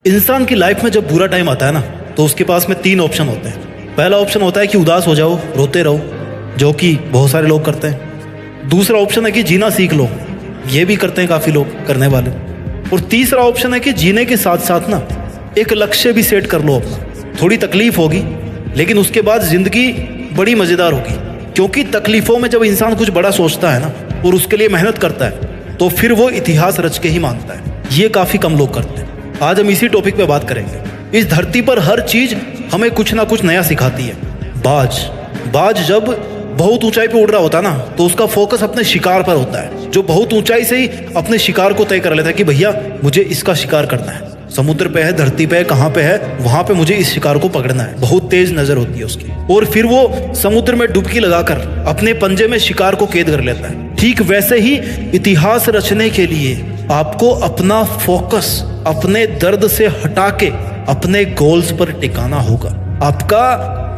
इंसान की लाइफ में जब बुरा टाइम आता है ना, तो उसके पास में 3 ऑप्शन होते हैं। पहला ऑप्शन होता है कि उदास हो जाओ, रोते रहो, जो कि बहुत सारे लोग करते हैं। दूसरा ऑप्शन है कि जीना सीख लो, ये भी करते हैं काफ़ी लोग करने वाले। और तीसरा ऑप्शन है कि जीने के साथ साथ ना एक लक्ष्य भी सेट कर लो अपना। थोड़ी तकलीफ होगी, लेकिन उसके बाद ज़िंदगी बड़ी मज़ेदार होगी, क्योंकि तकलीफ़ों में जब इंसान कुछ बड़ा सोचता है ना और उसके लिए मेहनत करता है, तो फिर वो इतिहास रच के ही मानता है। ये काफ़ी कम लोग करते हैं। आज हम इसी टॉपिक पे बात करेंगे। इस धरती पर हर चीज़ हमें कुछ ना कुछ नया सिखाती है। बाज जब बहुत ऊंचाई पे उड़ रहा होता है ना, तो उसका फोकस अपने शिकार पर होता है। जो बहुत ऊंचाई से ही अपने शिकार को तय कर लेता है कि भैया मुझे इसका शिकार करना है। समुद्र पे है, धरती पे है, कहाँ पे है, वहां पे मुझे इस शिकार को पकड़ना है। बहुत तेज नजर होती है उसकी, और फिर वो समुद्र में डुबकी लगाकर अपने पंजे में शिकार को कैद कर लेता है। ठीक वैसे ही इतिहास रचने के लिए आपको अपना फोकस अपने दर्द से हटा के अपने गोल्स पर टिकाना होगा। आपका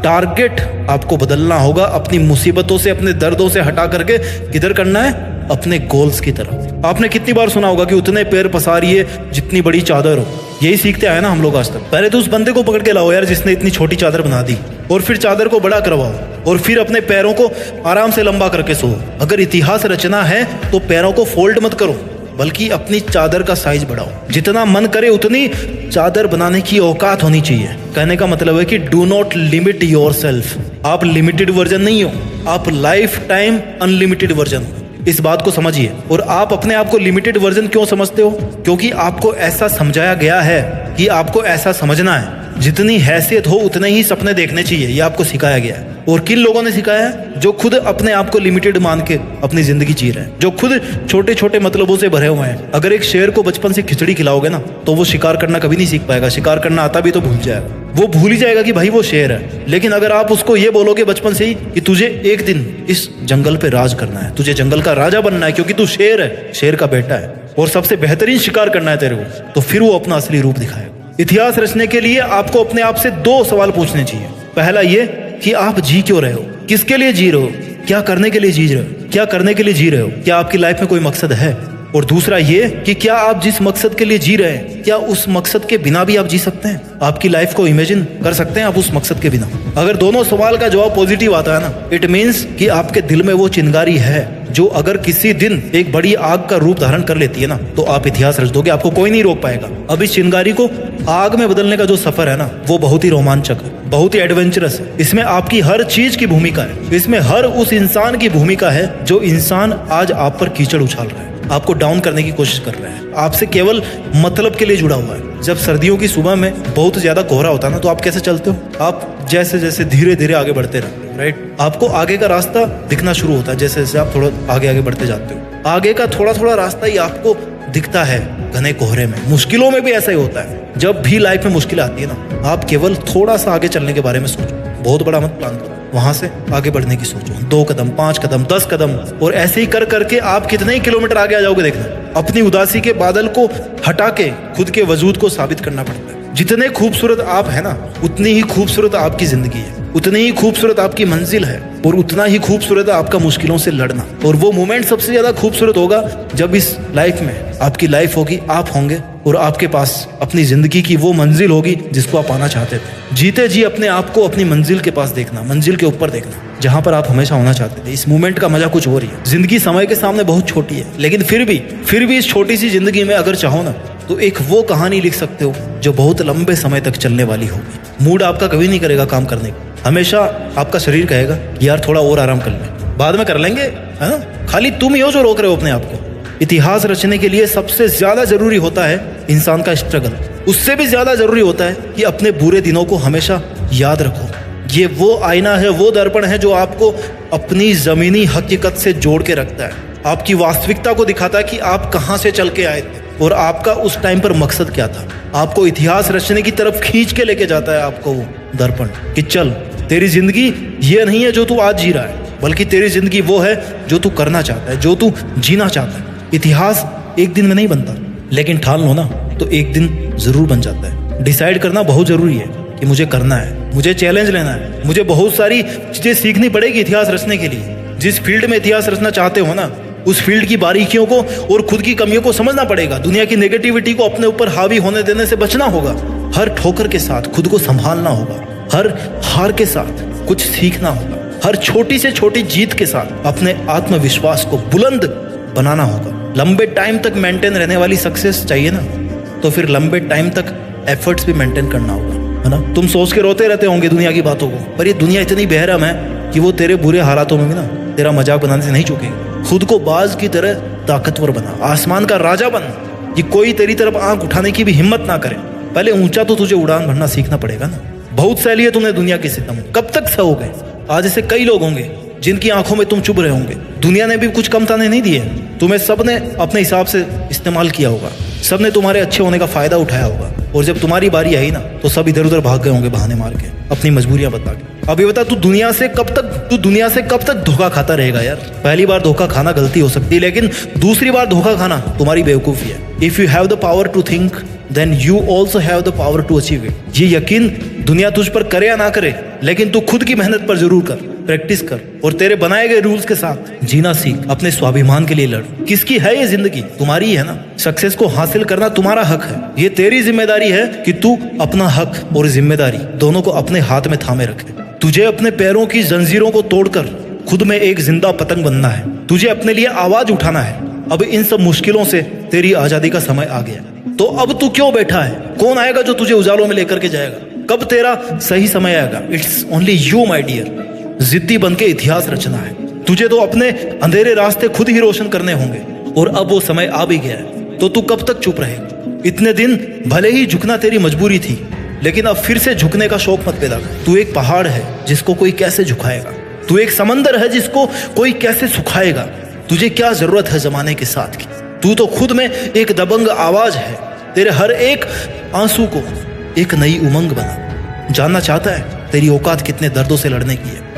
टारगेट आपको बदलना होगा। अपनी मुसीबतों से, अपने दर्दों से हटा करके किधर करना है? अपने गोल्स की तरफ। आपने कितनी बार सुना होगा कि उतने पैर पसारिए जितनी बड़ी चादर हो। यही सीखते आए ना हम लोग आज तक। पहले तो उस बंदे को पकड़ के लाओ यार जिसने इतनी छोटी चादर बना दी, और फिर चादर को बड़ा करवाओ, और फिर अपने पैरों को आराम से लंबा करके सो। अगर इतिहास रचना है तो पैरों को फोल्ड मत करो, बल्कि अपनी चादर का साइज बढ़ाओ। जितना मन करे उतनी चादर बनाने की औकात होनी चाहिए। कहने का मतलब है कि डू नॉट लिमिट योरसेल्फ। आप लिमिटेड वर्जन नहीं हो, आप लाइफ टाइम अनलिमिटेड वर्जन हो। इस बात को समझिए। और आप अपने आप को लिमिटेड वर्जन क्यों समझते हो? क्योंकि आपको ऐसा समझाया गया है कि आपको ऐसा समझना है। जितनी हैसियत हो उतने ही सपने देखने चाहिए, ये आपको सिखाया गया है। और किन लोगों ने सिखाया है? जो खुद अपने आप को लिमिटेड मान के अपनी जिंदगी जी रहे हैं, जो खुद छोटे छोटे मतलबों से भरे हुए हैं। अगर एक शेर को बचपन से खिचड़ी खिलाओगे ना, तो वो शिकार करना कभी नहीं सीख पाएगा। शिकार करना आता भी तो भूल जाएगा। वो भूल ही जाएगा कि भाई वो शेर है। लेकिन अगर आप उसको ये बोलोगे बचपन से ही कि तुझे एक दिन इस जंगल पे राज करना है, तुझे जंगल का राजा बनना है, क्योंकि तू शेर है, शेर का बेटा है, और सबसे बेहतरीन शिकार करना है तेरे को, तो फिर वो अपना असली रूप दिखाएगा। इतिहास रचने के लिए आपको अपने आप से 2 सवाल पूछने चाहिए। पहला ये कि आप जी क्यों रहे हो, किसके लिए जी रहे हो, क्या करने के लिए जी रहे हो, क्या करने के लिए जी रहे हो, क्या आपकी लाइफ में कोई मकसद है। और दूसरा ये कि क्या आप जिस मकसद के लिए जी रहे हैं, क्या उस मकसद के बिना भी आप जी सकते हैं? आपकी लाइफ को इमेजिन कर सकते हैं आप उस मकसद के बिना? अगर दोनों सवाल का जवाब पॉजिटिव आता है ना, इट मीन्स कि आपके दिल में वो चिंगारी है जो अगर किसी दिन एक बड़ी आग का रूप धारण कर लेती है ना, तो आप इतिहास रच दोगे। आपको कोई नहीं रोक पाएगा। अब इस चिंगारी को आग में बदलने का जो सफर है ना, वो बहुत ही रोमांचक है, बहुत ही एडवेंचरस है। इसमें आपकी हर चीज की भूमिका है। इसमें हर उस इंसान की भूमिका है जो इंसान आज आप पर कीचड़ उछाल रहा है, आपको डाउन करने की कोशिश कर रहा है, आपसे केवल मतलब के लिए जुड़ा हुआ है। जब सर्दियों की सुबह में बहुत ज्यादा कोहरा होता है ना, तो आप कैसे चलते हो? आप जैसे जैसे धीरे धीरे आगे बढ़ते रहते हो, राइट? आपको आगे का रास्ता दिखना शुरू होता है जैसे जैसे आप थोड़ा आगे आगे बढ़ते जाते हो। आगे का थोड़ा थोड़ा रास्ता ही आपको दिखता है घने कोहरे में। मुश्किलों में भी ऐसा ही होता है। जब भी लाइफ में मुश्किल आती है ना, आप केवल थोड़ा सा आगे चलने के बारे में सोचो। बहुत बड़ा मत प्लान करो, वहां से आगे बढ़ने की सोचो। 2 कदम, 5 कदम, 10 कदम, और ऐसे ही कर करके आप कितने ही किलोमीटर आगे आ जाओगे देखना। अपनी उदासी के बादल को हटा के खुद के वजूद को साबित करना पड़ता है। जितने खूबसूरत आप है ना, उतनी ही खूबसूरत आपकी जिंदगी है, उतनी ही खूबसूरत आपकी मंजिल है, और उतना ही खूबसूरत है आपका मुश्किलों से लड़ना। और वो मोमेंट सबसे ज्यादा खूबसूरत होगा जब इस लाइफ में आपकी लाइफ होगी, आप होंगे, और आपके पास अपनी जिंदगी की वो मंजिल होगी जिसको आप पाना चाहते थे। जीते जी अपने आप को अपनी मंजिल के पास देखना, मंजिल के ऊपर देखना, जहां पर आप हमेशा होना चाहते थे। इस मोमेंट का मजा कुछ और ही है। जिंदगी समय के सामने बहुत छोटी है, लेकिन फिर भी इस छोटी सी जिंदगी में अगर चाहो ना, तो एक वो कहानी लिख सकते हो जो बहुत लंबे समय तक चलने वाली होगी। मूड आपका कभी नहीं करेगा काम करने का। हमेशा आपका शरीर कहेगा यार थोड़ा और आराम कर ले, बाद में कर लेंगे, है ना? खाली तुम ही हो जो रोक रहे हो अपने आप को। इतिहास रचने के लिए सबसे ज्यादा जरूरी होता है इंसान का स्ट्रगल। उससे भी ज्यादा जरूरी होता है कि अपने बुरे दिनों को हमेशा याद रखो। ये वो आईना है, वो दर्पण है जो आपको अपनी जमीनी हकीकत से जोड़ के रखता है। आपकी वास्तविकता को दिखाता है कि आप कहाँ से चल के आए थे और आपका उस टाइम पर मकसद क्या था। आपको इतिहास रचने की तरफ खींच के लेके जाता है आपको वो दर्पण, कि चल तेरी जिंदगी ये नहीं है जो तू आज जी रहा है, बल्कि तेरी जिंदगी वो है जो तू करना चाहता है, जो तू जीना चाहता है। इतिहास एक दिन में नहीं बनता, लेकिन ठान लो ना तो एक दिन जरूर बन जाता है। डिसाइड करना बहुत जरूरी है कि मुझे करना है, मुझे चैलेंज लेना है, मुझे बहुत सारी चीजें सीखनी पड़ेगी इतिहास रचने के लिए। जिस फील्ड में इतिहास रचना चाहते हो ना, उस फील्ड की बारीकियों को और खुद की कमियों को समझना पड़ेगा। दुनिया की नेगेटिविटी को अपने ऊपर हावी होने देने से बचना होगा। हर ठोकर के साथ खुद को संभालना होगा। हर हार के साथ कुछ सीखना होगा। हर छोटी से छोटी जीत के साथ अपने आत्मविश्वास को बुलंद बनाना होगा। लंबे टाइम तक मेंटेन रहने वाली सक्सेस चाहिए ना, तो फिर लंबे टाइम तक एफर्ट्स भी मेंटेन करना होगा, है ना। तुम सोच के रोते रहते होंगे दुनिया की बातों को, पर ये दुनिया इतनी बेरहम है कि वो तेरे बुरे हालातों में भी ना तेरा मजाक बनाने से नहीं चूकेगी। खुद को बाज की तरह ताकतवर बना, आसमान का राजा बन कि कोई तेरी तरफ आंख उठाने की भी हिम्मत ना करे। पहले ऊंचा तो तुझे उड़ान भरना सीखना पड़ेगा ना। बहुत सहली है तुमने दुनिया के सितम, कब तक सहोगे। आज ऐसे कई लोग होंगे जिनकी आंखों में तुम चुभ रहे होंगे। दुनिया ने भी कुछ कम ताने नहीं दिए, तुम्हें सबने अपने हिसाब से इस्तेमाल किया होगा। सबने तुम्हारे अच्छे होने का फायदा उठाया होगा, और जब तुम्हारी बारी आई ना तो सब इधर उधर भाग गए होंगे बहाने मार के, अपनी मजबूरियां बता के। अब ये बता, तू दुनिया से कब तक धोखा खाता रहेगा यार। पहली बार धोखा खाना गलती हो सकती है, लेकिन दूसरी बार धोखा खाना तुम्हारी बेवकूफ़ी है। If you have the power to think then you also have the power to achieve it. ये यकीन दुनिया तुझ पर करे या ना करे, लेकिन तू खुद की मेहनत पर जरूर कर, प्रैक्टिस कर, और तेरे बनाए गए रूल्स के साथ जीना सीख। अपने स्वाभिमान के लिए लड़। किसकी है ये जिंदगी? तुम्हारी ही है ना। सक्सेस को हासिल करना तुम्हारा हक है। ये तेरी जिम्मेदारी है कि तू अपना हक और जिम्मेदारी दोनों को अपने हाथ में थामे रखे। तुझे अपने पैरों की जंजीरों को तोड़कर खुद में एक जिंदा पतंग बनना है। तुझे अपने लिए आवाज उठाना है। अब इन सब मुश्किलों से तेरी आजादी का समय आ गया, तो अब तू क्यों बैठा है? कौन आएगा जो तुझे उजालों में लेकर के जाएगा? कब तेरा सही समय आएगा? It's only you my dear. जिद्दी बन के इतिहास रचना है। तुझे तो अपने अंधेरे रास्ते खुद ही रोशन करने होंगे, और अब वो समय आ भी गया है। तो तू कब तक चुप रहेगा? इतने दिन भले ही झुकना तेरी मजबूरी थी, लेकिन अब फिर से झुकने का शौक मत पैदा कर। तू एक पहाड़ है जिसको कोई कैसे झुकाएगा। तू एक समंदर है जिसको कोई कैसे सुखाएगा। तुझे क्या जरूरत है जमाने के साथ की? तू तो खुद में एक दबंग आवाज है। तेरे हर एक आंसू को एक नई उमंग बना। जानना चाहता है तेरी औकात कितने दर्दों से लड़ने की है?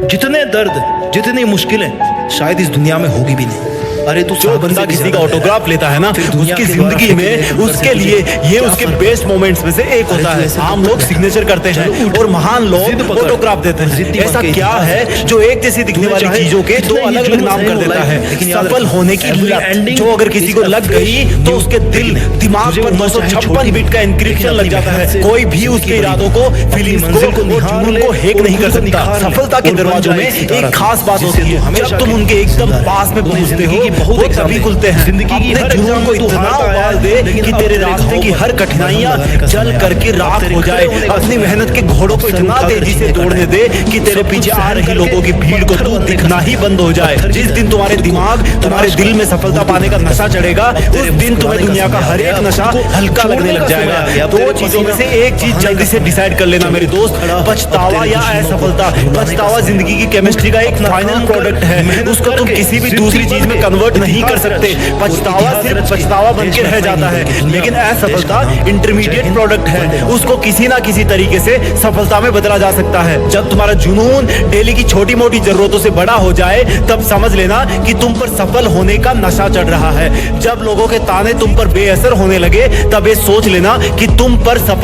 जितने दर्द, जितनी मुश्किलें शायद इस दुनिया में होगी भी नहीं। अरे तू जो बंदा किसी का ऑटोग्राफ लेता है ना, उसकी जिंदगी में उसके लिए ये उसके बेस्ट मोमेंट्स में से एक होता है। आम लोग सिग्नेचर करते हैं और महान लोग ऑटोग्राफ देते हैं। ऐसा क्या है जो एक जैसी दिखने वाली चीजों के दो अलग अलग नाम कर देता है? सफल होने की लत जो अगर किसी को लग गई तो उसके दिल दिमाग पर 256 बिट का इंक्रिप्शन लग जाता है। कोई भी उसके इरादों को, फीलिंग्स को और जुनून को हैक नहीं कर सकता। सफलता के दरवाजों में एक खास बात होती है, जब तुम उनके एकदम पास में पहुंचते हो वो तभी खुलते हैं। जिंदगी की हर जुनून को इतना उबाल दे कि तेरे रास्ते की हर कठिनाइयां जल करके राख हो जाए। अपनी मेहनत के घोड़ों को इतना तेजी से दौड़ने दे कि तेरे पीछे आ रही लोगों की भीड़ को तू दिखना ही बंद हो जाए। जिस दिन तुम्हारे दिमाग, तुम्हारे दिल में सफलता पाने का नशा चढ़ेगा, उस दिन तुम्हें दुनिया का हर एक नशा हल्का लगने लग जाएगा। दो चीजों में से एक चीज जल्दी से डिसाइड कर लेना मेरे दोस्त, पछतावा या असफलता। पछतावा जिंदगी की केमिस्ट्री का एक फाइनल प्रोडक्ट है, उसको तुम किसी भी दूसरी चीज में कन्वर्ट नहीं कर सकते। पछतावा सिर्फ पछतावा बनकर रह जाता है, लेकिन असफलता इंटरमीडिएट प्रोडक्ट है, उसको किसी ना किसी तरीके से सफलता में बदला जा सकता है। जब तुम्हारा जुनून डेली की छोटी मोटी जरूरतों से बड़ा हो जाए, तब समझ लेना कि तुम पर सफल होने का नशा चढ़ रहा है। जब लोगों के ताने तुम पर बेअसर होने लगे, तब ये सोच लेना कि तुम पर सफल